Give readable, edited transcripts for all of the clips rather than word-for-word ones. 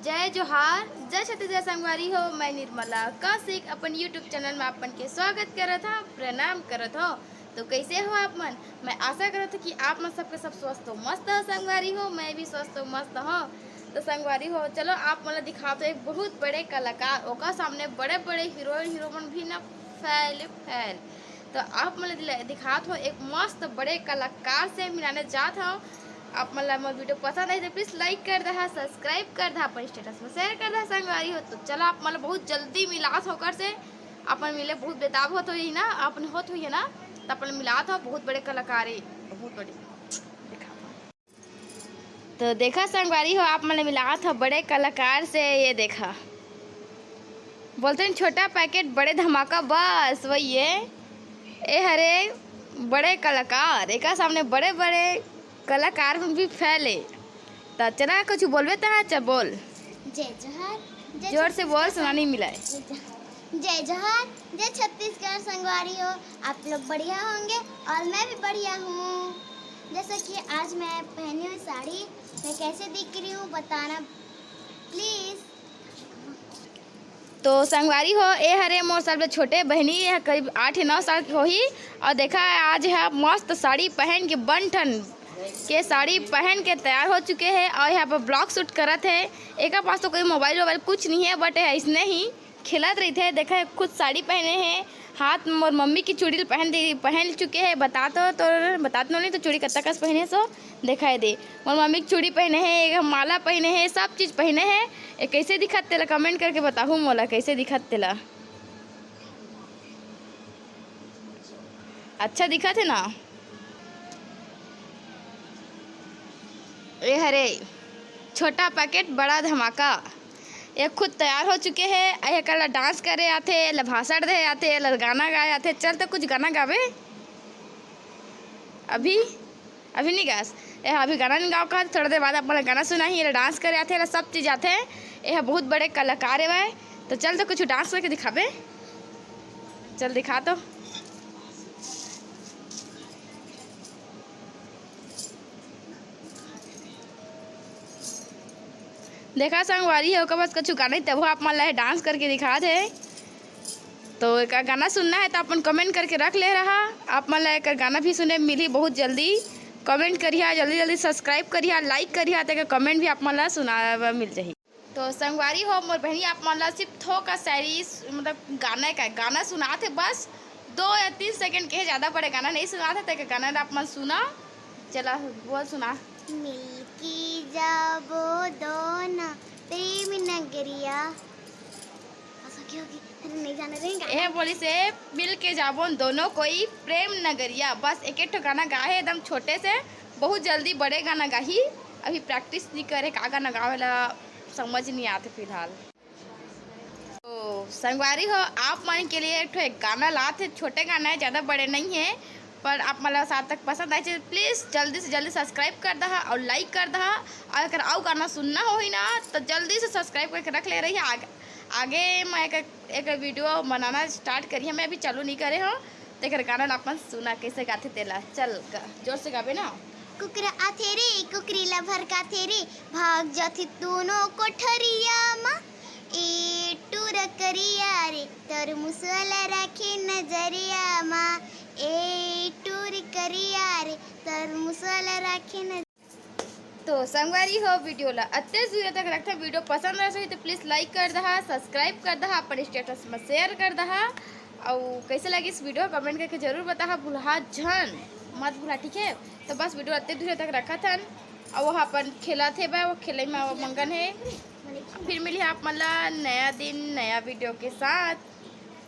जय जोहार, जय छत्तीसगढ़ संगवारी हो। मैं निर्मला कौशिक अपन यूट्यूब चैनल में अपन के स्वागत करत हो, प्रणाम करत हो। तो कैसे हो आप मन? मैं आशा करत हूँ कि आप मन सबके सब स्वस्थ हो, मस्त हो संगवारी हो। मैं भी स्वस्थ हो, मस्त हो। तो संगवारी हो, चलो आप मतलब दिखा तो एक बहुत बड़े कलाकार, ओका सामने बड़े बड़े हीरोइन हीरोइन भी ना फैल। तो आप मतलब दिखात हो एक मस्त बड़े कलाकार से मिलाने जात हो। आप मतलब वीडियो पसंद आई तो प्लीज़ लाइक कर दहा, सब्सक्राइब कर दहा, अपन स्टेटस में शेयर कर दहा संगवारी हो। तो चलो आप मतलब बहुत जल्दी मिलात होकर से अपन मिले, बहुत बेताब होत हुई ना, अपन होत हुई है ना, तो अपन मिलात हो बहुत बड़े कलाकार है, बहुत बड़े देखा। तो देखा संगवारी हो, आप मतलब मिलात हो बड़े कलाकार से। ये देखा बोलते हैं छोटा पैकेट बड़े धमाका, बस वही है। ए हरे बड़े कलाकार, एक सामने बड़े बड़े कलाकार भी फैले। तो चला कुछ बोलबे तो चल बोल। जय जोहार, जोर से बोल, सुना नहीं मिला है। जय जोहार, जय छत्तीसगढ़ संगवारी हो। आप लोग बढ़िया होंगे और मैं भी बढ़िया हूँ। जैसा कि आज मैं पहनी हुई साड़ी, मैं कैसे दिख रही हूँ बताना प्लीज। तो संगवारी हो, ए हरे मोर साल छोटे बहनी है, करीब 8-9 साल की होही। और देखा है आज है मस्त साड़ी पहन के, बन के साड़ी पहन के तैयार हो चुके हैं और यहाँ पर ब्लॉग शूट करत है। एक पास तो कोई मोबाइल वोबाइल कुछ नहीं है, बट इसने ही खिलत रही थे। देखा है खुद साड़ी पहने हैं, हाथ मोर मम्मी की चूड़ी पहन चुके हैं। बताते नहीं तो चूड़ी कत्ता कस पहने सो दिखाई दे। मोर मम्मी की चूड़ी पहने हैं, एक माला पहने हैं, सब चीज़ पहने हैं। ये कैसे दिखत तेला कमेंट करके बताहू मोला, कैसे दिखत तेला? अच्छा दिखत है ना? ये हरे छोटा पैकेट बड़ा धमाका, ये खुद तैयार हो चुके हैं। ये कल डांस करे आते, ल भाषण दे आते, ल गाना गाए आते। चल तो कुछ गाना गावे। अभी अभी नहीं गास, ये अभी गाना नहीं गाओ का, थोड़ा देर बाद अपन गाना सुना ही, ये डांस करे आते, सब चीज़ आते हैं। ये बहुत बड़े कलाकार है। तो चल तो कुछ डांस करके दिखावे, चल दिखा तो। देखा संगवारी है, बस कुछ गाना तब आप मान ला डांस करके दिखा दे। तो एक गाना सुनना है तो अपन कमेंट करके रख ले रहा। आप मान ला एक गाना भी सुने मिली बहुत जल्दी। कमेंट करिए, जल्दी जल्दी सब्सक्राइब करिए, लाइक करिए, तो कमेंट भी आप मान ला सुना मिल जाए। तो संगवारी हो मोर बहनी, आप मान ला सिर्फ थोड़ा शायरी मतलब गाना सुनाते, बस 2 या 3 सेकंड के, ज़्यादा बड़े गाना नहीं सुनाते। तो गाना आप मन सुना, चला बोल सुना। मिलकी जाबो दोना प्रेम नगरिया, नहीं जाने देंगे। बोली से मिल के जाबोन दोनों कोई प्रेम नगरिया, बस एक गाना गाए एकदम छोटे से, बहुत जल्दी बड़े गाना गाही। अभी प्रैक्टिस नहीं करे, का गाना गावेला समझ नहीं आते फिलहाल। तो संगवारी हो, आप मन के लिए एक गाना लाते, छोटे गाना है, ज़्यादा बड़े नहीं है, पर आप मतलब साथ तक पसंद आए प्लीज़ जल्दी से जल्दी सब्सक्राइब कर दहा और लाइक कर दहा। और अगर आओ गाना सुनना हो ही ना तो जल्दी से सब्सक्राइब करके रख ले रही है। आगे मैं एक वीडियो बनाना स्टार्ट करी है, मैं अभी चालू नहीं करे हो। तो एक गाना अपन सुना कैसे गाते तेला, चल जोर से गावे ना। कुकरा आथे रे, कुकरी ला भर का थे रे, भाग जाती दोनों कोठरिया मा, ए टूर करिया रे, तर मुसला रखे नजरिया मा, ए टूर करिया रे, तर मुसला रखे न। तो संगवारी हो, वीडियो ला अत्ते दूर तक रखता। वीडियो पसंद रहे तो प्लीज़ लाइक कर दहा, सब्सक्राइब कर दहा, अपन स्टेटस में शेयर कर दहा। और कैसे लगी इस वीडियो कमेंट करके जरूर बता, भूलहा झन मत भूला, ठीक है? तो बस वीडियो अत्ते दूर तक रखा था। और वो अपन खेला थे बा, वो खेले में वो मंगन है। फिर मिली आप मतलब नया दिन नया वीडियो के साथ।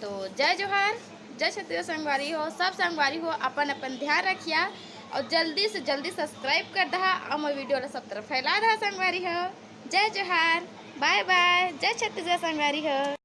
तो जय जोहार, जय छत्तीसगढ़ संगवारी हो, सब संगवारी हो अपन अपन ध्यान रखिया और जल्दी से जल्दी सब्सक्राइब कर दहा और मोर वीडियो ला सब तरफ फैला दहा संगवारी हो। जय जोहार, बाय बाय, जय छत्तीसगढ़ संगवारी हो।